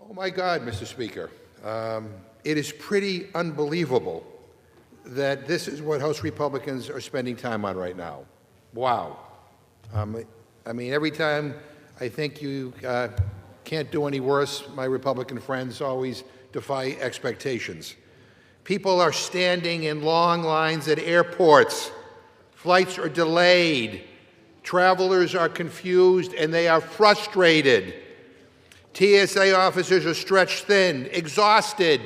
Oh my God, Mr. Speaker. It is pretty unbelievable that this is what House Republicans are spending time on right now. Wow. I mean, every time I think you can't do any worse, my Republican friends always defy expectations. People are standing in long lines at airports. Flights are delayed. Travelers are confused and they are frustrated. TSA officers are stretched thin, exhausted,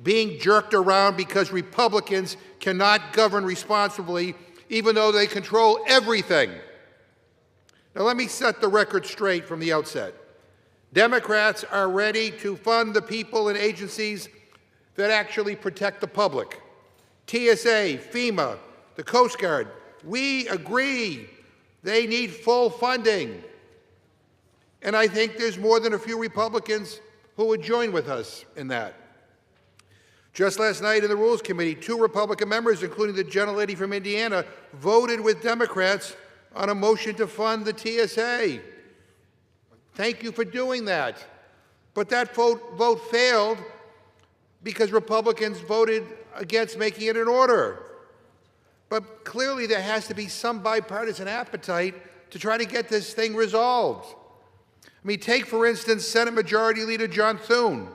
being jerked around because Republicans cannot govern responsibly, even though they control everything. Now, let me set the record straight from the outset. Democrats are ready to fund the people and agencies that actually protect the public. TSA, FEMA, the Coast Guard, we agree they need full funding. And I think there's more than a few Republicans who would join with us in that. Just last night in the Rules Committee, 2 Republican members, including the gentlelady from Indiana, voted with Democrats on a motion to fund the TSA. Thank you for doing that. But that vote failed because Republicans voted against making it an order. But clearly there has to be some bipartisan appetite to try to get this thing resolved. I mean, take, for instance, Senate Majority Leader John Thune.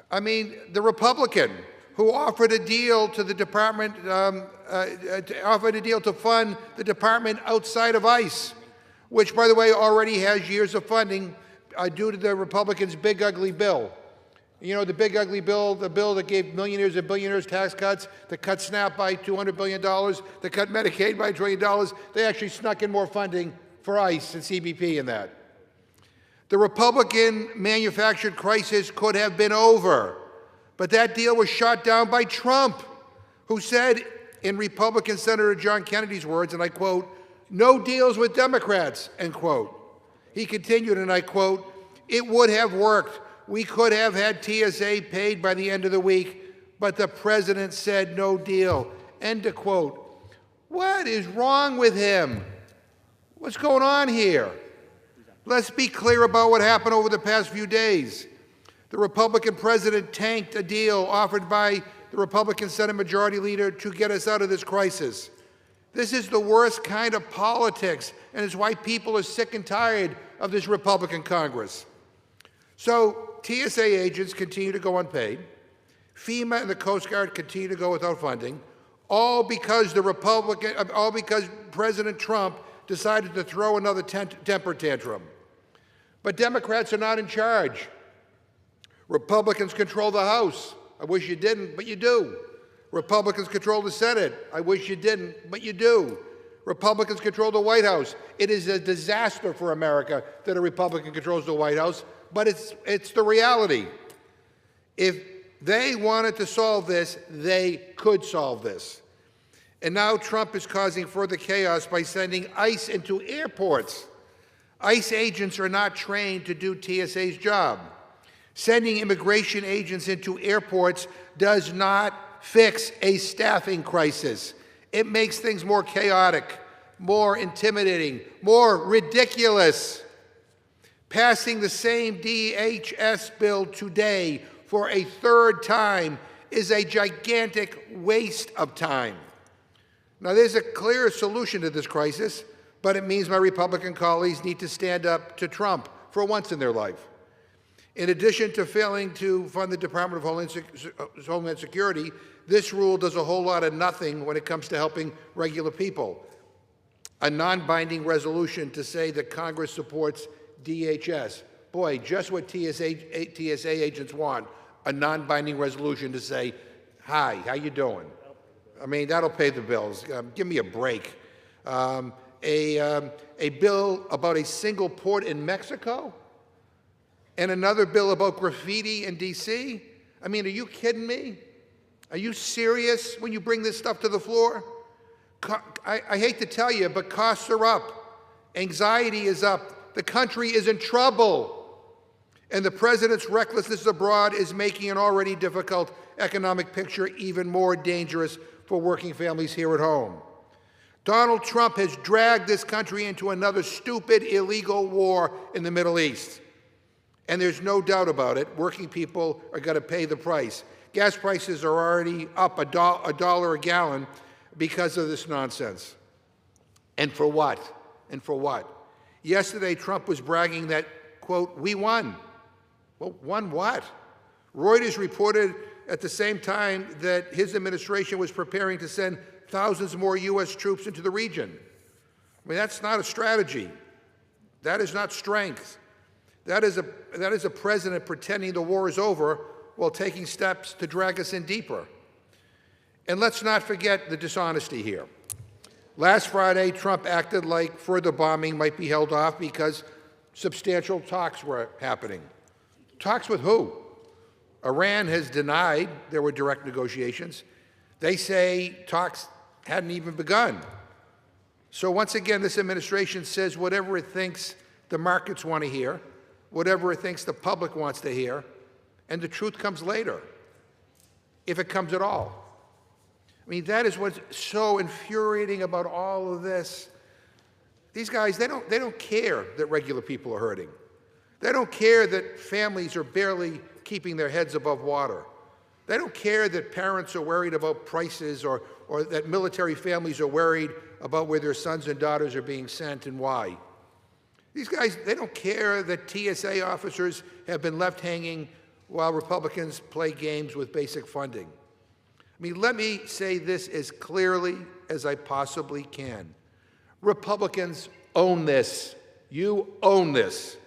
I mean, the Republican who offered a deal to the department, offered a deal to fund the department outside of ICE, which, by the way, already has years of funding due to the Republicans' big, ugly bill. You know, the big, ugly bill, the bill that gave millionaires and billionaires tax cuts, that cut SNAP by $200 billion, that cut Medicaid by $1 trillion. They actually snuck in more funding for ICE and CBP in that. The Republican manufactured crisis could have been over, but that deal was shot down by Trump, who said, in Republican Senator John Kennedy's words, and I quote, "No deals with Democrats," end quote. He continued, and I quote, "It would have worked. We could have had TSA paid by the end of the week, but the president said no deal," end of quote. What is wrong with him? What's going on here? Let's be clear about what happened over the past few days. The Republican president tanked a deal offered by the Republican Senate Majority Leader to get us out of this crisis. This is the worst kind of politics, and it's why people are sick and tired of this Republican Congress. So TSA agents continue to go unpaid. FEMA and the Coast Guard continue to go without funding, all because President Trump decided to throw another temper tantrum. But Democrats are not in charge. Republicans control the House. I wish you didn't, but you do. Republicans control the Senate. I wish you didn't, but you do. Republicans control the White House. It is a disaster for America that a Republican controls the White House, but it's the reality. If they wanted to solve this, they could solve this. And now Trump is causing further chaos by sending ICE into airports. ICE agents are not trained to do TSA's job. Sending immigration agents into airports does not fix a staffing crisis. It makes things more chaotic, more intimidating, more ridiculous. Passing the same DHS bill today for a third time is a gigantic waste of time. Now, there's a clear solution to this crisis, but it means my Republican colleagues need to stand up to Trump for once in their life. In addition to failing to fund the Department of Homeland Security, this rule does a whole lot of nothing when it comes to helping regular people. A non-binding resolution to say that Congress supports DHS. Boy, just what TSA agents want, a non-binding resolution to say, "Hi, how you doing?" I mean, that'll pay the bills. Give me a break. A bill about a single port in Mexico? And another bill about graffiti in D.C.? I mean, are you kidding me? Are you serious when you bring this stuff to the floor? I hate to tell you, but costs are up. Anxiety is up. The country is in trouble. And the president's recklessness abroad is making an already difficult economic picture even more dangerous for working families here at home. Donald Trump has dragged this country into another stupid, illegal war in the Middle East. And there's no doubt about it, working people are going to pay the price. Gas prices are already up $1 a gallon because of this nonsense. And for what? And for what? Yesterday, Trump was bragging that, quote, we won. Well, won what? Reuters reported at the same time that his administration was preparing to send thousands more U.S. troops into the region. I mean, that's not a strategy. That is not strength. That is a president pretending the war is over while taking steps to drag us in deeper. And let's not forget the dishonesty here. Last Friday, Trump acted like further bombing might be held off because substantial talks were happening. Talks with who? Iran has denied there were direct negotiations. They say talks hadn't even begun. So once again, this administration says whatever it thinks the markets want to hear, whatever it thinks the public wants to hear, and the truth comes later, if it comes at all. I mean, that is what's so infuriating about all of this. These guys, they don't care that regular people are hurting. They don't care that families are barely keeping their heads above water. They don't care that parents are worried about prices or that military families are worried about where their sons and daughters are being sent and why. These guys, they don't care that TSA officers have been left hanging while Republicans play games with basic funding. I mean, let me say this as clearly as I possibly can. Republicans own this. You own this.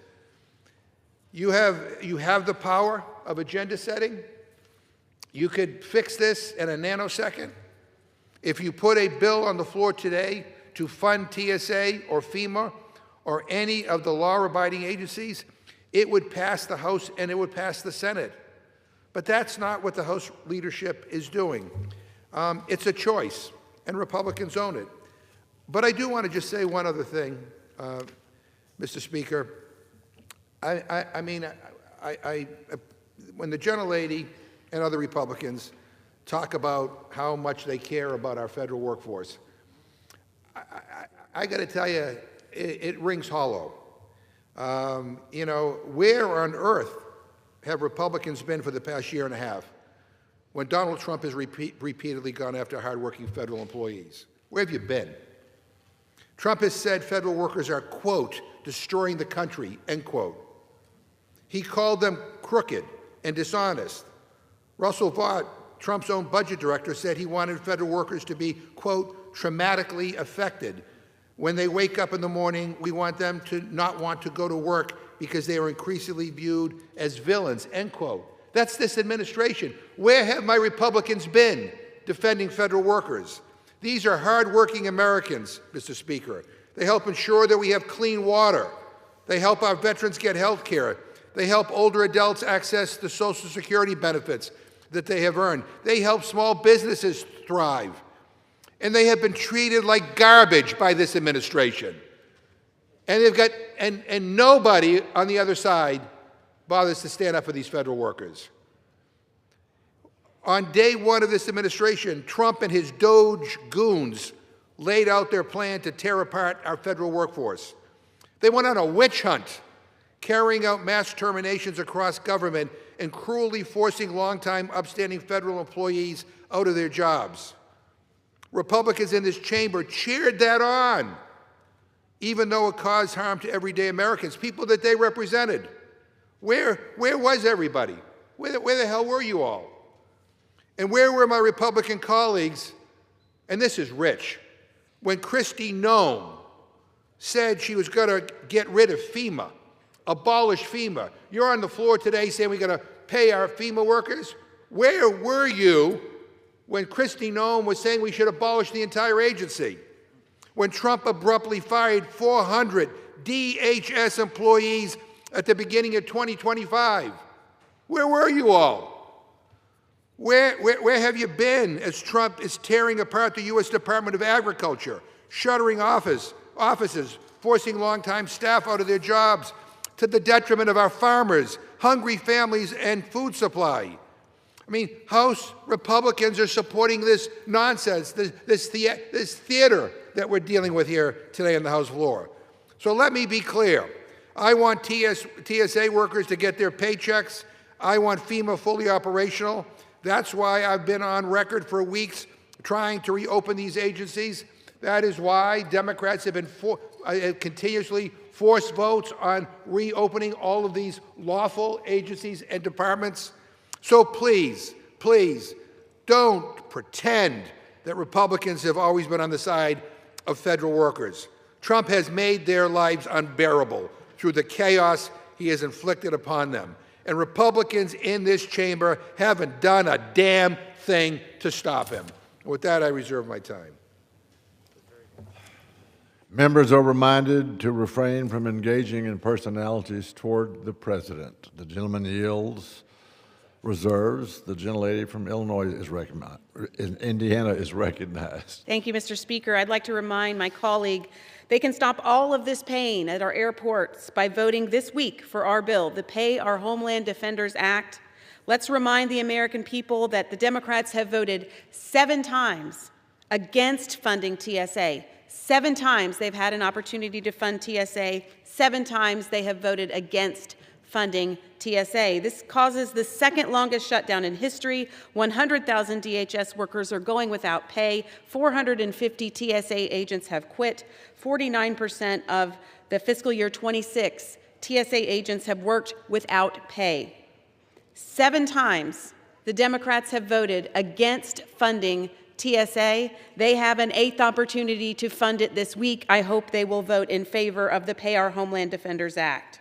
You have the power of agenda setting. You could fix this in a nanosecond. If you put a bill on the floor today to fund TSA or FEMA or any of the law-abiding agencies, it would pass the House and it would pass the Senate. But that's not what the House leadership is doing. It's a choice, and Republicans own it. But I do want to just say one other thing, Mr. Speaker. When the gentlelady and other Republicans talk about how much they care about our federal workforce, I got to tell you, it rings hollow. You know, where on earth have Republicans been for the past year and a half when Donald Trump has repeatedly gone after hardworking federal employees? Where have you been? Trump has said federal workers are, quote, destroying the country, end quote. He called them crooked and dishonest. Russell Vought, Trump's own budget director, said he wanted federal workers to be, quote, traumatically affected. When they wake up in the morning, we want them to not want to go to work because they are increasingly viewed as villains, end quote. That's this administration. Where have my Republicans been defending federal workers? These are hardworking Americans, Mr. Speaker. They help ensure that we have clean water. They help our veterans get health care. They help older adults access the Social Security benefits that they have earned. They help small businesses thrive. And they have been treated like garbage by this administration. And they've got, and nobody on the other side bothers to stand up for these federal workers. On day one of this administration, Trump and his Doge goons laid out their plan to tear apart our federal workforce. They went on a witch hunt, carrying out mass terminations across government and cruelly forcing longtime upstanding federal employees out of their jobs. Republicans in this chamber cheered that on, even though it caused harm to everyday Americans, people that they represented. Where was everybody? Where the hell were you all? And where were my Republican colleagues, and this is rich, when Kristi Noem said she was going to get rid of FEMA, abolish FEMA? You're on the floor today saying we're going to pay our FEMA workers? Where were you when Kristi Noem was saying we should abolish the entire agency? When Trump abruptly fired 400 DHS employees at the beginning of 2025? Where were you all? Where have you been as Trump is tearing apart the U.S. Department of Agriculture, shuttering offices, forcing longtime staff out of their jobs to the detriment of our farmers, hungry families, and food supply? I mean, House Republicans are supporting this nonsense, this theater that we're dealing with here today on the House floor. So let me be clear. I want TSA workers to get their paychecks. I want FEMA fully operational. That's why I've been on record for weeks trying to reopen these agencies. That is why Democrats have been continuously forced votes on reopening all of these lawful agencies and departments. So please, please, don't pretend that Republicans have always been on the side of federal workers. Trump has made their lives unbearable through the chaos he has inflicted upon them. And Republicans in this chamber haven't done a damn thing to stop him. With that, I reserve my time. Members are reminded to refrain from engaging in personalities toward the president. The gentleman yields, reserves. The gentlelady from Illinois is recognized. Indiana is recognized. Thank you, Mr. Speaker. I'd like to remind my colleague they can stop all of this pain at our airports by voting this week for our bill, the Pay Our Homeland Defenders Act. Let's remind the American people that the Democrats have voted 7 times against funding TSA. 7 times they've had an opportunity to fund TSA. 7 times they have voted against funding TSA. This causes the second longest shutdown in history. 100,000 DHS workers are going without pay. 450 TSA agents have quit. 49% of the fiscal year 26 TSA agents have worked without pay. 7 times the Democrats have voted against funding TSA. They have an 8th opportunity to fund it this week. I hope they will vote in favor of the Pay Our Homeland Defenders Act.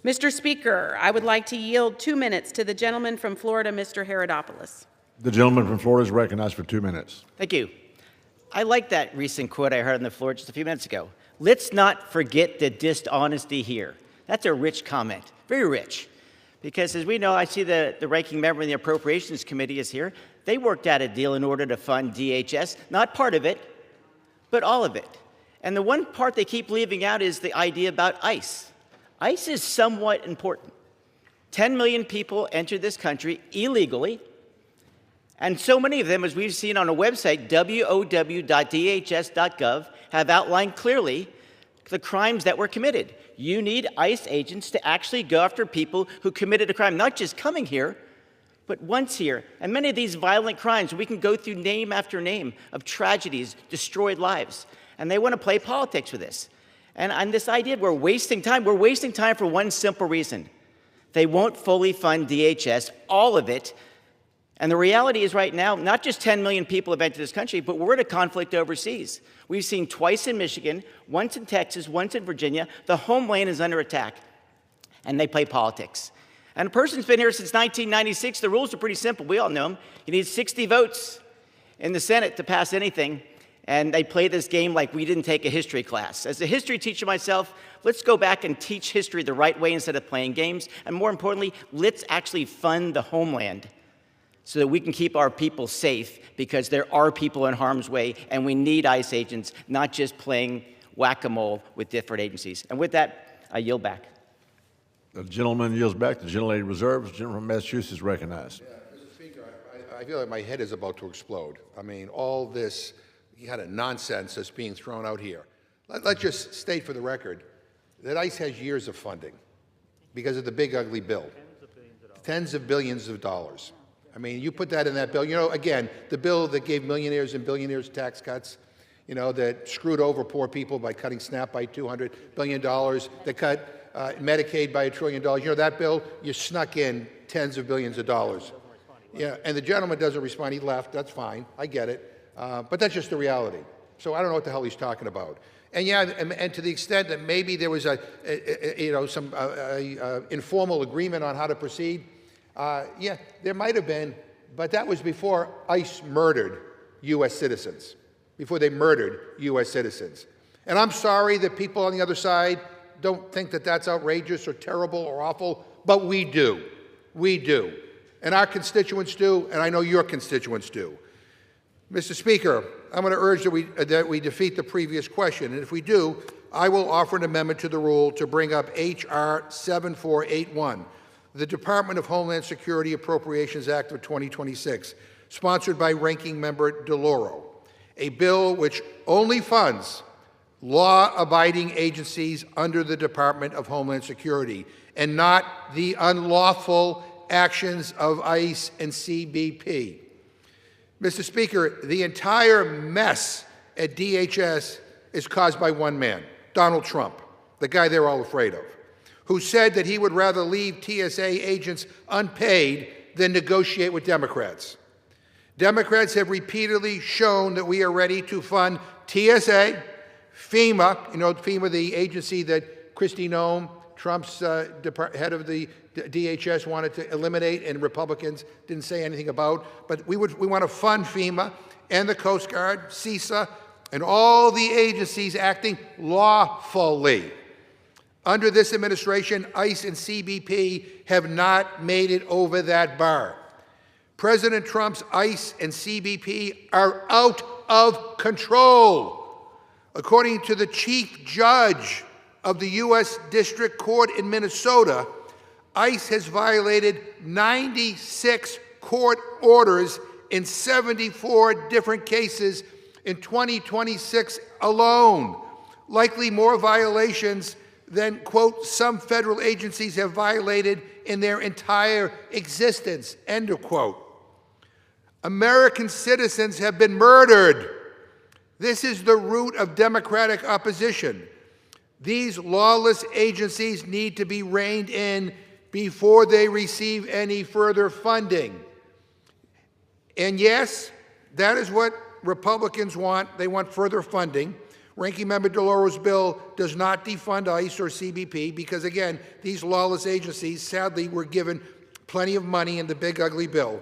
Mr. Speaker, I would like to yield 2 minutes to the gentleman from Florida, Mr. Herodopoulos. The gentleman from Florida is recognized for 2 minutes. Thank you. I like that recent quote I heard on the floor just a few minutes ago. Let's not forget the dishonesty here. That's a rich comment, very rich. Because as we know, I see the ranking member in the Appropriations Committee is here. They worked out a deal in order to fund DHS, not part of it, but all of it. And the one part they keep leaving out is the idea about ICE. ICE is somewhat important. 10 million people entered this country illegally, and so many of them, as we've seen on a website, wow.dhs.gov, have outlined clearly the crimes that were committed. You need ICE agents to actually go after people who committed a crime, not just coming here, but once here. And many of these violent crimes, we can go through name after name of tragedies, destroyed lives. And they want to play politics with this. And on this idea, we're wasting time for one simple reason. They won't fully fund DHS, all of it. And the reality is right now, not just 10 million people have entered this country, but we're in a conflict overseas. We've seen twice in Michigan, once in Texas, once in Virginia. The homeland is under attack, and they play politics. And a person's been here since 1996. The rules are pretty simple. We all know them. You need 60 votes in the Senate to pass anything. And they play this game like we didn't take a history class. As a history teacher myself, let's go back and teach history the right way instead of playing games. And more importantly, let's actually fund the homeland so that we can keep our people safe, because there are people in harm's way, and we need ICE agents, not just playing whack-a-mole with different agencies. And with that, I yield back. The gentleman yields back. The gentlelady reserves. The gentleman from Massachusetts is recognized. Yeah, Mr. Speaker, I feel like my head is about to explode. I mean, all this kind of nonsense that's being thrown out here. Let's just state for the record that ICE has years of funding because of the big ugly bill. Tens of billions of dollars. I mean, you put that in that bill. You know, again, the bill that gave millionaires and billionaires tax cuts, you know, that screwed over poor people by cutting SNAP by $200 billion, that cut Medicaid by $1 trillion. You know, that bill, you snuck in tens of billions of dollars. Yeah, and the gentleman doesn't respond. He left. That's fine. I get it. But that's just the reality. So I don't know what the hell he's talking about. And yeah, and to the extent that maybe there was some informal agreement on how to proceed, yeah, there might have been, but that was before ICE murdered U.S. citizens, before they murdered U.S. citizens. And I'm sorry that people on the other side don't think that that's outrageous or terrible or awful, but we do. We do. And our constituents do, and I know your constituents do. Mr. Speaker, I'm going to urge that we defeat the previous question, and if we do, I will offer an amendment to the rule to bring up H.R. 7481, the Department of Homeland Security Appropriations Act of 2026, sponsored by Ranking Member DeLauro, a bill which only funds law-abiding agencies under the Department of Homeland Security, and not the unlawful actions of ICE and CBP. Mr. Speaker, the entire mess at DHS is caused by one man, Donald Trump, the guy they're all afraid of, who said that he would rather leave TSA agents unpaid than negotiate with Democrats. Democrats have repeatedly shown that we are ready to fund TSA, FEMA, FEMA, the agency that Kristi Noem, Trump's head of the DHS, wanted to eliminate, and Republicans didn't say anything about. But we want to fund FEMA and the Coast Guard, CISA, and all the agencies acting lawfully. Under this administration, ICE and CBP have not made it over that bar. President Trump's ICE and CBP are out of control. According to the chief judge of the U.S. District Court in Minnesota, ICE has violated 96 court orders in 74 different cases in 2026 alone, likely more violations than, quote, some federal agencies have violated in their entire existence, end of quote. American citizens have been murdered. This is the root of Democratic opposition. These lawless agencies need to be reined in before they receive any further funding. And yes, that is what Republicans want. They want further funding. Ranking Member DeLauro's bill does not defund ICE or CBP because, again, these lawless agencies, sadly, were given plenty of money in the big, ugly bill.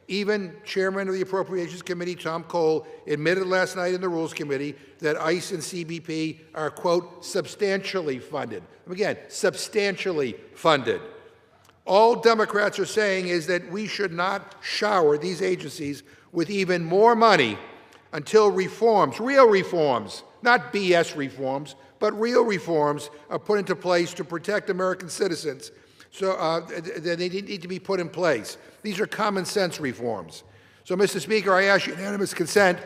Even Chairman of the Appropriations Committee, Tom Cole, admitted last night in the Rules Committee that ICE and CBP are, quote, substantially funded. Again, substantially funded. All Democrats are saying is that we should not shower these agencies with even more money until reforms, real reforms, not BS reforms, but real reforms are put into place to protect American citizens. So they need to be put in place. These are common sense reforms. So, Mr. Speaker, I ask unanimous consent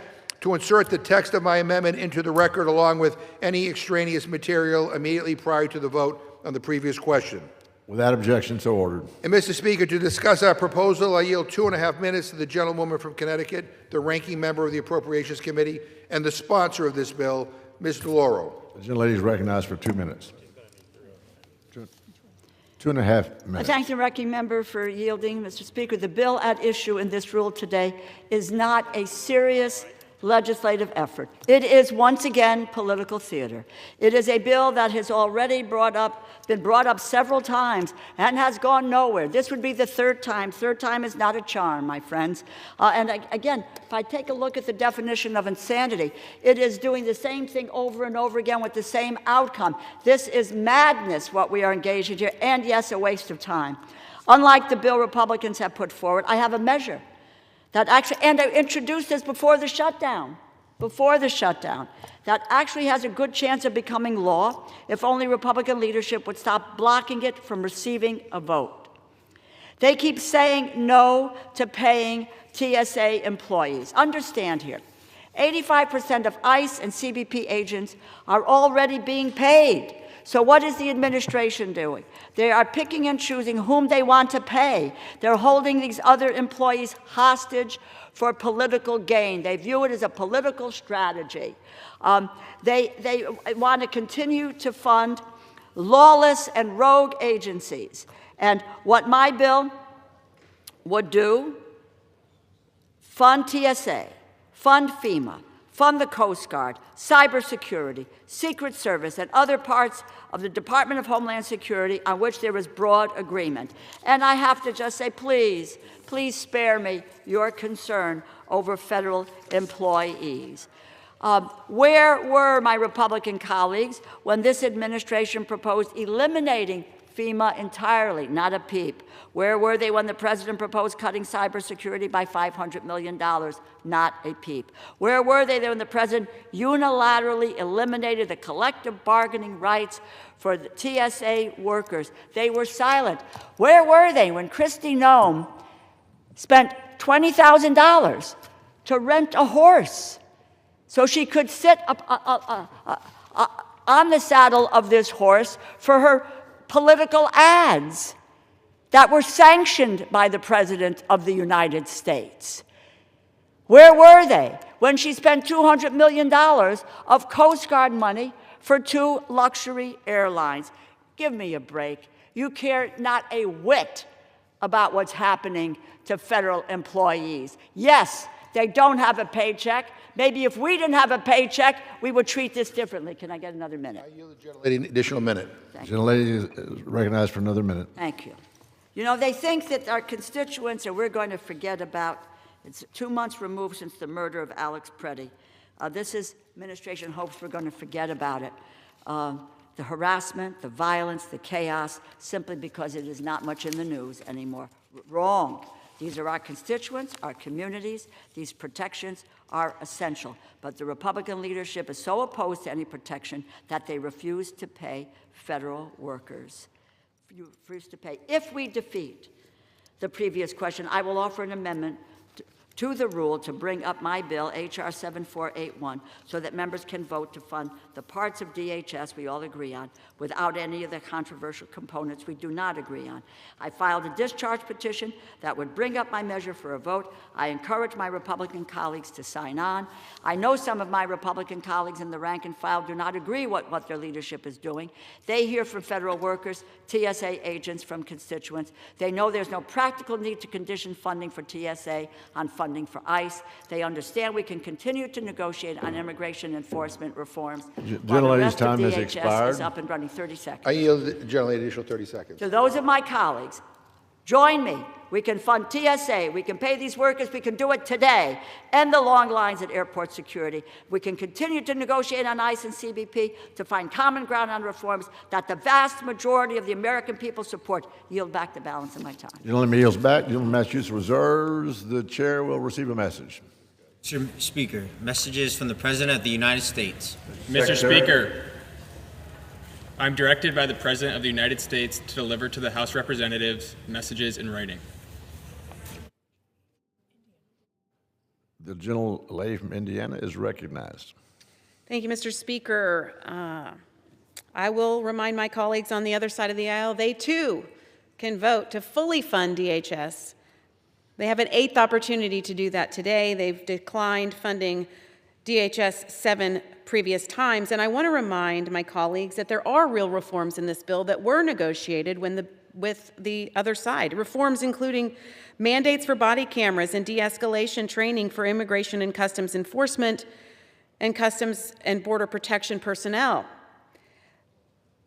to insert the text of my amendment into the record along with any extraneous material immediately prior to the vote on the previous question. Without objection, so ordered. And, Mr. Speaker, to discuss our proposal, I yield 2.5 minutes to the gentlewoman from Connecticut, the ranking member of the Appropriations Committee, and the sponsor of this bill, Ms. DeLauro. The gentlelady is recognized for 2 minutes. 2.5 minutes. I thank the ranking member for yielding. Mr. Speaker, the bill at issue in this rule today is not a serious legislative effort. It is, once again, political theater. It is a bill that has already been brought up several times and has gone nowhere. This would be the third time. Third time is not a charm, my friends. Again, if I take a look at the definition of insanity, it is doing the same thing over and over again with the same outcome. This is madness, what we are engaged in here, and yes, a waste of time. Unlike the bill Republicans have put forward, I have a measure that actually, and I introduced this before the shutdown, that actually has a good chance of becoming law if only Republican leadership would stop blocking it from receiving a vote. They keep saying no to paying TSA employees. Understand here, 85% of ICE and CBP agents are already being paid. So what is the administration doing? They are picking and choosing whom they want to pay. They're holding these other employees hostage for political gain. They view it as a political strategy. They want to continue to fund lawless and rogue agencies. And what my bill would do, fund TSA, fund FEMA, fund the Coast Guard, cybersecurity, Secret Service, and other parts of the Department of Homeland Security on which there is broad agreement. And I have to just say, please, please spare me your concern over federal employees. Where were my Republican colleagues when this administration proposed eliminating FEMA entirely? Not a peep. Where were they when the president proposed cutting cybersecurity by $500 million? Not a peep. Where were they when the president unilaterally eliminated the collective bargaining rights for the TSA workers? They were silent. Where were they when Kristi Noem spent $20,000 to rent a horse so she could sit on the saddle of this horse for her political ads that were sanctioned by the President of the United States. Where were they when she spent $200 million of Coast Guard money for 2 luxury airlines? Give me a break. You care not a whit about what's happening to federal employees. Yes, they don't have a paycheck. Maybe if we didn't have a paycheck, we would treat this differently. Can I get another minute? I yield the gentlelady an additional minute. Gentlelady is recognized for another minute. Thank you. You know, they think that our constituents are we're going to forget about. It's 2 months removed since the murder of Alex Preddy. This administration hopes we're going to forget about it. The harassment, the violence, the chaos, simply because it is not much in the news anymore. Wrong. These are our constituents, our communities. These protections are essential. But the Republican leadership is so opposed to any protection that they refuse to pay federal workers. Refuse to pay. If we defeat the previous question, I will offer an amendment to the rule to bring up my bill, H.R. 7481, so that members can vote to fund the parts of DHS we all agree on without any of the controversial components we do not agree on. I filed a discharge petition that would bring up my measure for a vote. I encourage my Republican colleagues to sign on. I know some of my Republican colleagues in the rank and file do not agree with what their leadership is doing. They hear from federal workers, TSA agents, from constituents. They know there's no practical need to condition funding for TSA on funding for ICE. They understand we can continue to negotiate on immigration enforcement reforms. Gentlelady's time has expired. Is up and running. 30 seconds. I yield the gentlelady an additional 30 seconds. To those of my colleagues, join me. We can fund TSA. We can pay these workers. We can do it today. End the long lines at airport security. We can continue to negotiate on ICE and CBP to find common ground on reforms that the vast majority of the American people support. Yield back the balance of my time. Gentleman yields back. Gentleman Massachusetts reserves. The chair will receive a message. Mr. Speaker, messages from the President of the United States. Mr. Speaker, I'm directed by the President of the United States to deliver to the House Representatives messages in writing. The gentlelady from Indiana is recognized. Thank you, Mr. Speaker. I will remind my colleagues on the other side of the aisle, they too can vote to fully fund DHS. They have an 8th opportunity to do that today. They've declined funding DHS 7 previous times. And I want to remind my colleagues that there are real reforms in this bill that were negotiated with the other side. Reforms including mandates for body cameras and de-escalation training for immigration and customs enforcement and customs and border protection personnel.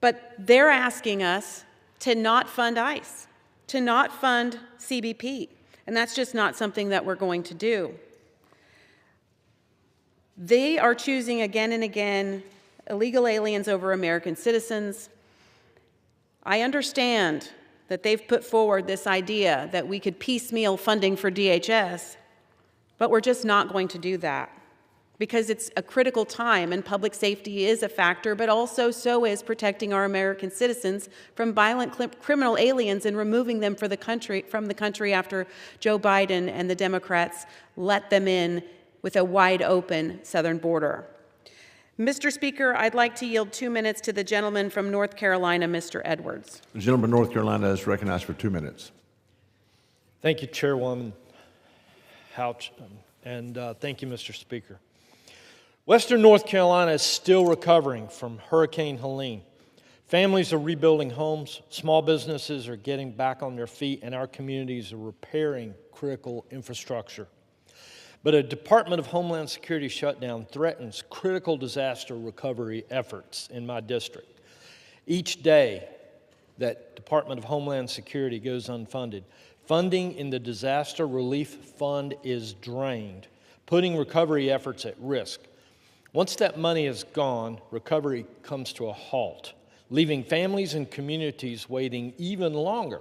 But they're asking us to not fund ICE, to not fund CBP. And that's just not something that we're going to do. They are choosing again and again illegal aliens over American citizens. I understand that they've put forward this idea that we could piecemeal funding for DHS, but we're just not going to do that because it's a critical time and public safety is a factor, but also so is protecting our American citizens from violent criminal aliens and removing them from the country after Joe Biden and the Democrats let them in with a wide open southern border. Mr. Speaker, I'd like to yield 2 minutes to the gentleman from North Carolina, Mr. Edwards. The gentleman from North Carolina is recognized for 2 minutes. Thank you, Chairwoman Houch, and thank you, Mr. Speaker. Western North Carolina is still recovering from Hurricane Helene. Families are rebuilding homes, small businesses are getting back on their feet, and our communities are repairing critical infrastructure. But a Department of Homeland Security shutdown threatens critical disaster recovery efforts in my district. Each day that Department of Homeland Security goes unfunded, funding in the Disaster Relief Fund is drained, putting recovery efforts at risk. Once that money is gone, recovery comes to a halt, leaving families and communities waiting even longer,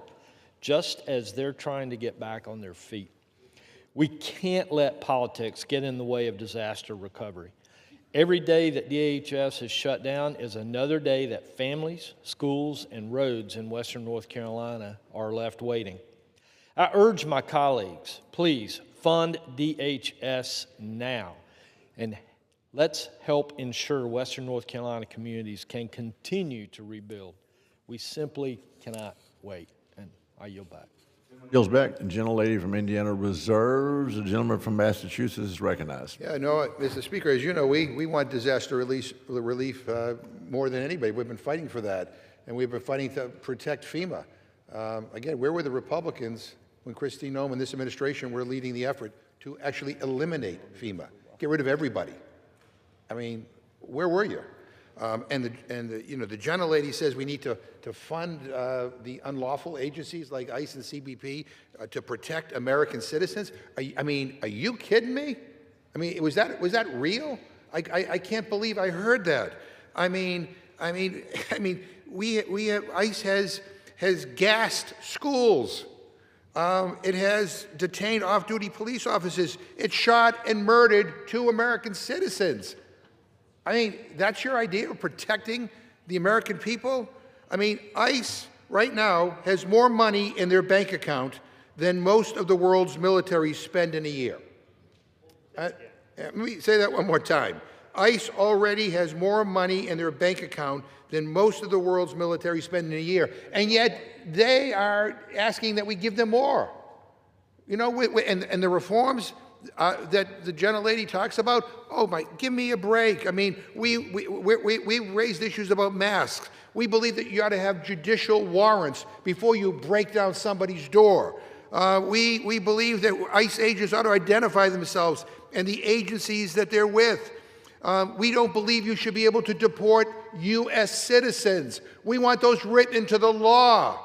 just as they're trying to get back on their feet. We can't let politics get in the way of disaster recovery. Every day that DHS is shut down is another day that families, schools, and roads in Western North Carolina are left waiting. I urge my colleagues, please fund DHS now and Let's help ensure Western North Carolina communities can continue to rebuild. We simply cannot wait. And I yield back. Yields back. The gentlelady from Indiana reserves. The gentleman from Massachusetts is recognized. Yeah, no, Mr. Speaker, as you know, we want disaster relief more than anybody. We've been fighting for that, and we've been fighting to protect FEMA. Again, where were the Republicans when Christine Noem and this administration were leading the effort to actually eliminate FEMA, get rid of everybody? I mean, where were you? And the gentlelady says we need to fund the unlawful agencies like ICE and CBP to protect American citizens. Are you kidding me? I mean, was that real? I can't believe I heard that. We have, ICE has gassed schools. It has detained off-duty police officers. It shot and murdered 2 American citizens. I mean, that's your idea of protecting the American people? I mean, ICE right now has more money in their bank account than most of the world's militaries spend in a year. Let me say that one more time. ICE already has more money in their bank account than most of the world's military spend in a year, and yet they are asking that we give them more. You know, and the reforms that the gentlelady talks about, oh my, give me a break. I mean, we raised issues about masks. We believe that you ought to have judicial warrants before you break down somebody's door. We believe that ICE agents ought to identify themselves and the agencies that they're with. We don't believe you should be able to deport U.S. citizens. We want those written into the law.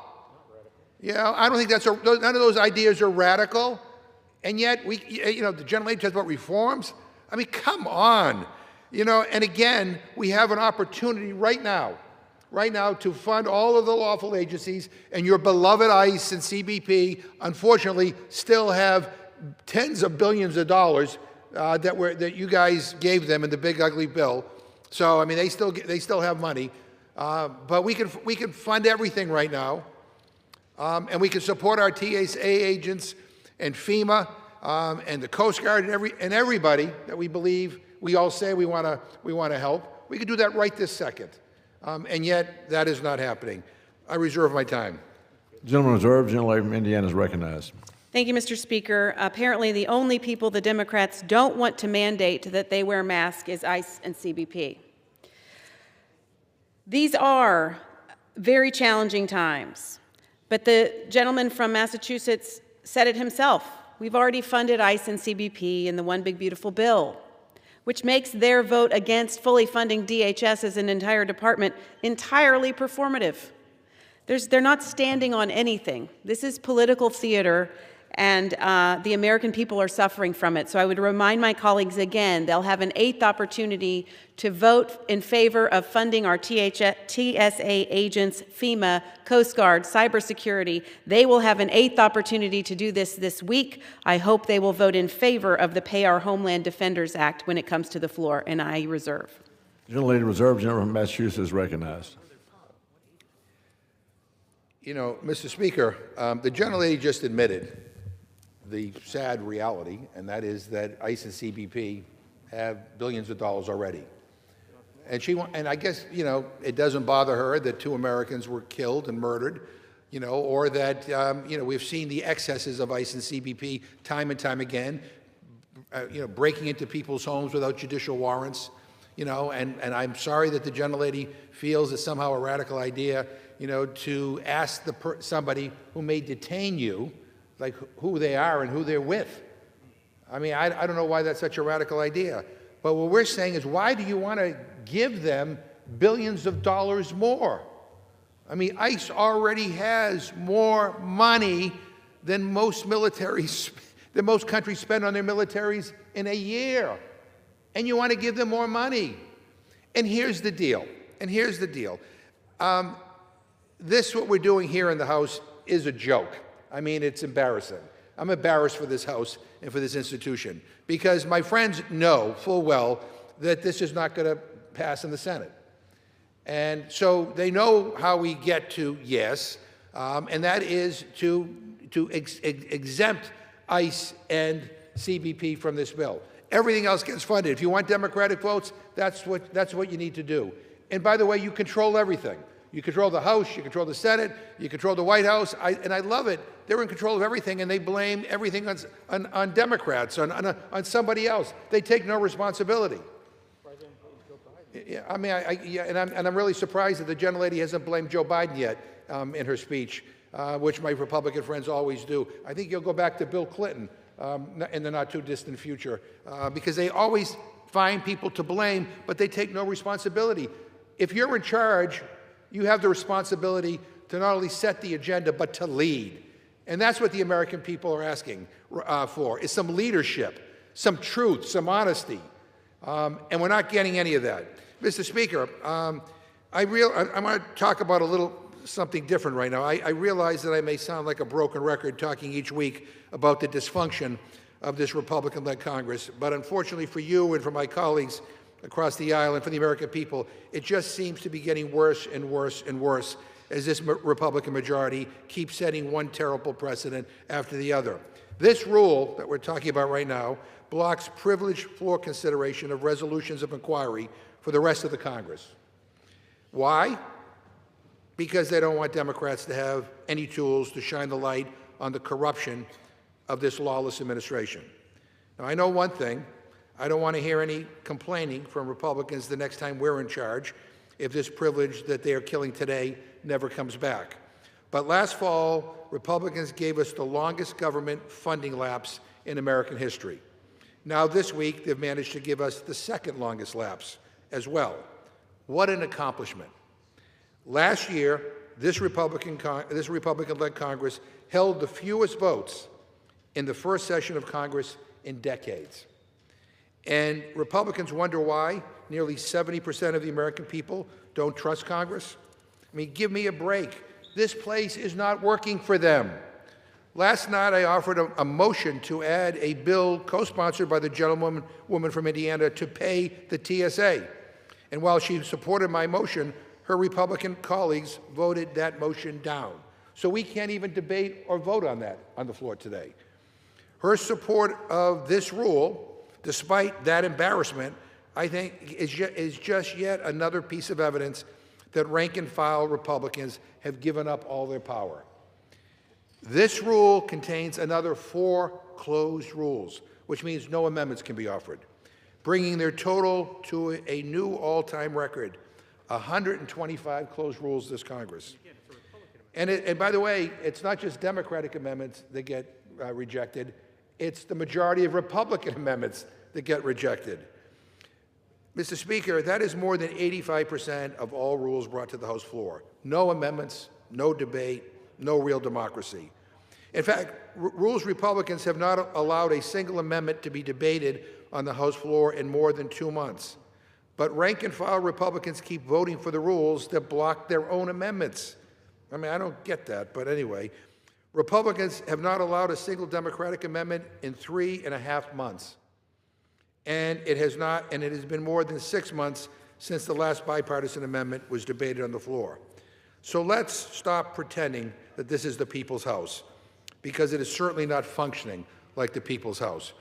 Yeah, I don't think none of those ideas are radical. And yet, the gentlelady talks about reforms. I mean, come on. And again, we have an opportunity right now to fund all of the lawful agencies, and your beloved ICE and CBP, unfortunately, still have tens of billions of dollars that you guys gave them in the big ugly bill. So, I mean, they still have money, but we can fund everything right now, and we can support our TSA agents and FEMA and the Coast Guard and everybody that we believe we all say we want to help. We can do that right this second, and yet that is not happening. I reserve my time. Gentleman reserved. Gentlelady from Indiana is recognized. Thank you, Mr. Speaker. Apparently, the only people the Democrats don't want to mandate that they wear masks is ICE and CBP. These are very challenging times, but the gentleman from Massachusetts said it himself. We've already funded ICE and CBP in the One Big Beautiful Bill, which makes their vote against fully funding DHS as an entire department entirely performative. They're not standing on anything. This is political theater, and the American people are suffering from it. So I would remind my colleagues again, they'll have an 8th opportunity to vote in favor of funding our TSA agents, FEMA, Coast Guard, cybersecurity. They will have an 8th opportunity to do this week. I hope they will vote in favor of the Pay Our Homeland Defenders Act when it comes to the floor, and I reserve. Gentlelady reserved. Gentleman from Massachusetts is recognized. Mr. Speaker, the gentlelady just admitted the sad reality, and that is that ICE and CBP have billions of dollars already. And I guess, it doesn't bother her that 2 Americans were killed and murdered, or that, we've seen the excesses of ICE and CBP time and time again, breaking into people's homes without judicial warrants, and I'm sorry that the gentlelady feels it's somehow a radical idea, to ask somebody who may detain you, like who they are and who they're with. I mean, I don't know why that's such a radical idea. But what we're saying is, why do you want to give them billions of dollars more? I mean, ICE already has more money than most countries spend on their militaries in a year. And you want to give them more money. And here's the deal. What we're doing here in the House is a joke. I mean, it's embarrassing. I'm embarrassed for this House and for this institution because my friends know full well that this is not going to pass in the Senate. And so they know how we get to yes, and that is to exempt ICE and CBP from this bill. everything else gets funded. If you want Democratic votes, that's what you need to do. And by the way, you control everything. You control the House, you control the Senate, you control the White House, and I love it. They're in control of everything, and they blame everything on Democrats, on somebody else. They take no responsibility. Yeah, I mean, I'm really surprised that the gentlelady hasn't blamed Joe Biden yet in her speech, which my Republican friends always do. I think you'll go back to Bill Clinton in the not-too-distant future, because they always find people to blame, but they take no responsibility. If you're in charge, you have the responsibility to not only set the agenda, but to lead. And that's what the American people are asking for, is some leadership, some truth, some honesty. And we're not getting any of that. Mr. Speaker, I want to talk about something different right now. I realize that I may sound like a broken record talking each week about the dysfunction of this Republican-led Congress, but unfortunately for you and for my colleagues across the aisle and for the American people, it just seems to be getting worse and worse and worse as this Republican majority keeps setting one terrible precedent after the other. This rule that we're talking about right now blocks privileged floor consideration of resolutions of inquiry for the rest of the Congress. Why? Because they don't want Democrats to have any tools to shine the light on the corruption of this lawless administration. Now, I know one thing. I don't want to hear any complaining from Republicans the next time we're in charge if this privilege that they are killing today never comes back. But last fall, Republicans gave us the longest government funding lapse in American history. Now this week, they've managed to give us the second longest lapse as well. What an accomplishment. Last year, this Republican-led Congress held the fewest votes in the first session of Congress in decades. And Republicans wonder why nearly 70% of the American people don't trust Congress. I mean, give me a break. This place is not working for them. Last night, I offered a motion to add a bill co-sponsored by the gentlewoman from Indiana to pay the TSA. And while she supported my motion, her Republican colleagues voted that motion down. So we can't even debate or vote on that on the floor today. Her support of this rule, despite that embarrassment, I think is just yet another piece of evidence that rank-and-file Republicans have given up all their power. This rule contains another 4 closed rules, which means no amendments can be offered, bringing their total to a new all-time record, 125 closed rules this Congress. And by the way, it's not just Democratic amendments that get rejected. It's the majority of Republican amendments that get rejected. Mr. Speaker, that is more than 85% of all rules brought to the House floor. No amendments, no debate, no real democracy. In fact, rules Republicans have not allowed a single amendment to be debated on the House floor in more than 2 months. But rank-and-file Republicans keep voting for the rules that block their own amendments. I mean, I don't get that, but anyway. Republicans have not allowed a single Democratic amendment in 3.5 months. And it has been more than 6 months since the last bipartisan amendment was debated on the floor. So let's stop pretending that this is the people's house, because it is certainly not functioning like the people's house.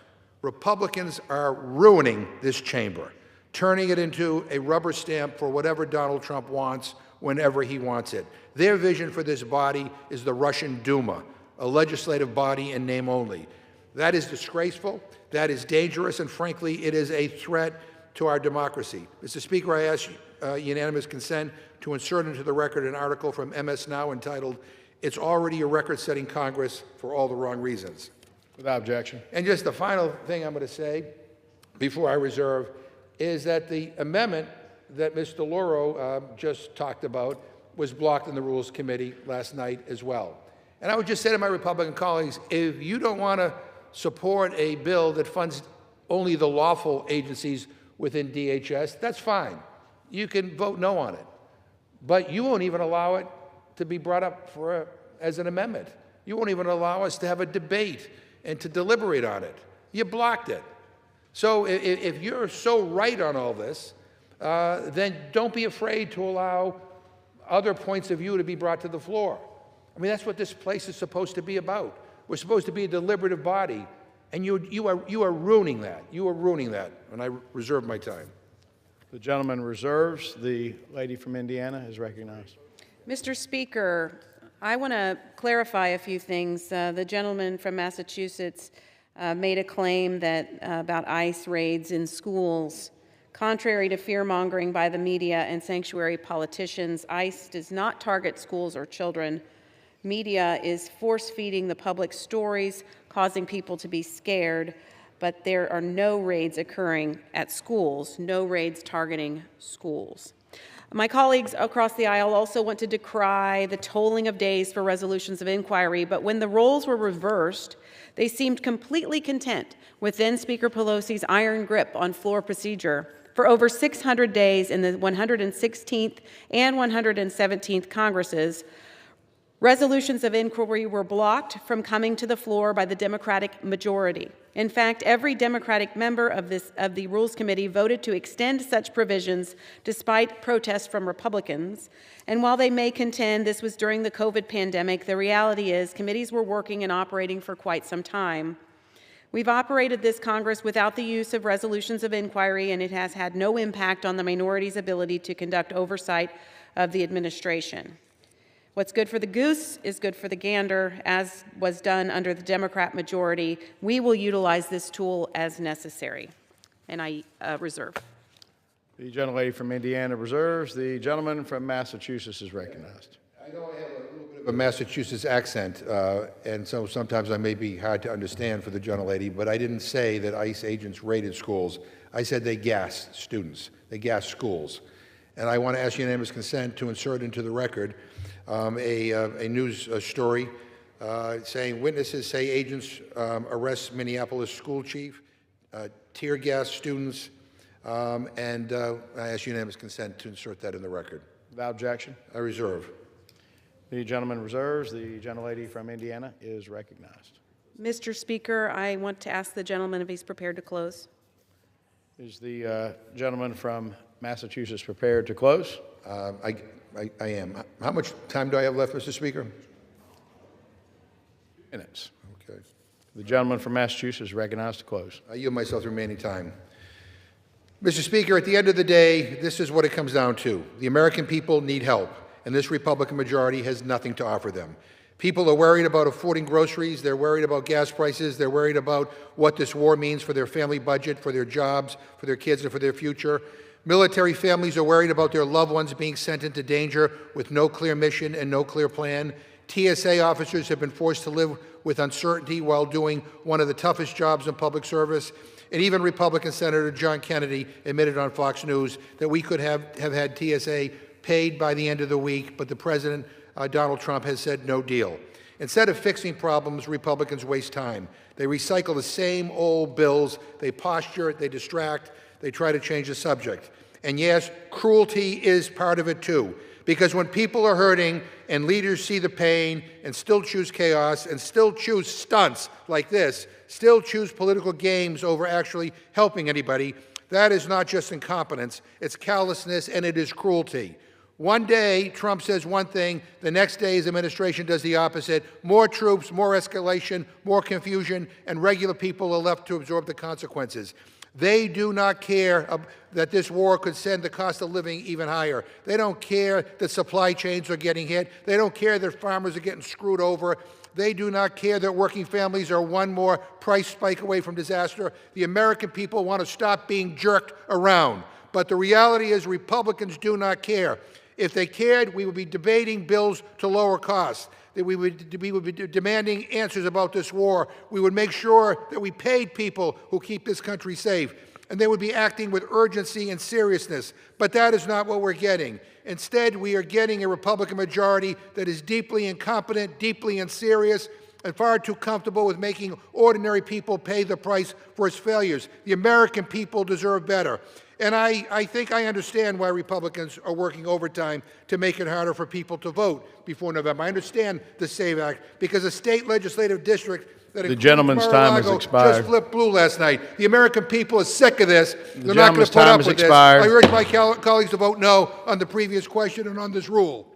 Republicans are ruining this chamber, turning it into a rubber stamp for whatever Donald Trump wants whenever he wants it. Their vision for this body is the Russian Duma, a legislative body in name only. That is disgraceful, that is dangerous, and frankly, it is a threat to our democracy. Mr. Speaker, I ask unanimous consent to insert into the record an article from MS Now entitled, "It's Already a Record-Setting Congress for All the Wrong Reasons." Without objection. And just the final thing I'm going to say before I reserve is that the amendment that Ms. DeLauro just talked about was blocked in the Rules Committee last night as well. And I would just say to my Republican colleagues, if you don't want to support a bill that funds only the lawful agencies within DHS, that's fine. You can vote no on it. But you won't even allow it to be brought up as an amendment. You won't even allow us to have a debate and to deliberate on it. You blocked it. So if you're so right on all this, then don't be afraid to allow other points of view to be brought to the floor. I mean, that's what this place is supposed to be about. We're supposed to be a deliberative body. And you are ruining that. You are ruining that, and I reserve my time. The gentleman reserves. The lady from Indiana is recognized. Mr. Speaker, I want to clarify a few things. The gentleman from Massachusetts made a claim that about ICE raids in schools. Contrary to fear-mongering by the media and sanctuary politicians, ICE does not target schools or children. Media is force-feeding the public stories, causing people to be scared, but there are no raids occurring at schools, no raids targeting schools. My colleagues across the aisle also want to decry the tolling of days for resolutions of inquiry, but when the roles were reversed, they seemed completely content with then Speaker Pelosi's iron grip on floor procedure. For over 600 days in the 116th and 117th Congresses, resolutions of inquiry were blocked from coming to the floor by the Democratic majority. In fact, every Democratic member of the Rules Committee voted to extend such provisions despite protests from Republicans. And while they may contend this was during the COVID pandemic, the reality is committees were working and operating for quite some time. We've operated this Congress without the use of resolutions of inquiry, and it has had no impact on the minority's ability to conduct oversight of the administration. What's good for the goose is good for the gander, as was done under the Democrat majority. We will utilize this tool as necessary. And I reserve. The gentlelady from Indiana reserves. The gentleman from Massachusetts is recognized. I know I have a little bit of a Massachusetts accent, and so sometimes I may be hard to understand for the gentlelady, but I didn't say that ICE agents raided schools. I said they gassed students. They gassed schools. And I want to ask unanimous consent to insert into the record a news story saying witnesses say agents arrest Minneapolis school chief, tear gas students, and I ask unanimous consent to insert that in the record. Without objection. I reserve. The gentleman reserves. The gentlelady from Indiana is recognized. Mr. Speaker, I want to ask the gentleman if he's prepared to close. Is the gentleman from Massachusetts prepared to close? I am. How much time do I have left, Mr. Speaker? 2 minutes. Okay. The gentleman from Massachusetts is recognized to close. I yield myself the remaining time. Mr. Speaker, at the end of the day, this is what it comes down to. The American people need help, and this Republican majority has nothing to offer them. People are worried about affording groceries. They're worried about gas prices. They're worried about what this war means for their family budget, for their jobs, for their kids, and for their future. Military families are worried about their loved ones being sent into danger with no clear mission and no clear plan. TSA officers have been forced to live with uncertainty while doing one of the toughest jobs in public service. And even Republican Senator John Kennedy admitted on Fox News that we could have had TSA paid by the end of the week, but the President, Donald Trump, has said no deal. Instead of fixing problems, Republicans waste time. They recycle the same old bills. They posture, they distract, they try to change the subject. And yes, cruelty is part of it too, because when people are hurting and leaders see the pain and still choose chaos and still choose stunts like this, still choose political games over actually helping anybody, that is not just incompetence, it's callousness and it is cruelty. One day, Trump says one thing, the next day his administration does the opposite. More troops, more escalation, more confusion, and regular people are left to absorb the consequences. They do not care that this war could send the cost of living even higher. They don't care that supply chains are getting hit. They don't care that farmers are getting screwed over. They do not care that working families are one more price spike away from disaster. The American people want to stop being jerked around. But the reality is Republicans do not care. If they cared, we would be debating bills to lower costs. That we would be demanding answers about this war. We would make sure that we paid people who keep this country safe. And they would be acting with urgency and seriousness. But that is not what we're getting. Instead, we are getting a Republican majority that is deeply incompetent, deeply unserious, and far too comfortable with making ordinary people pay the price for its failures. The American people deserve better. And I think I understand why Republicans are working overtime to make it harder for people to vote before November. I understand the SAVE Act because a state legislative district that the gentleman's time has expired. Just flipped blue last night. The American people are sick of this. They're not going to put up with this. I urge my colleagues to vote no on the previous question and on this rule.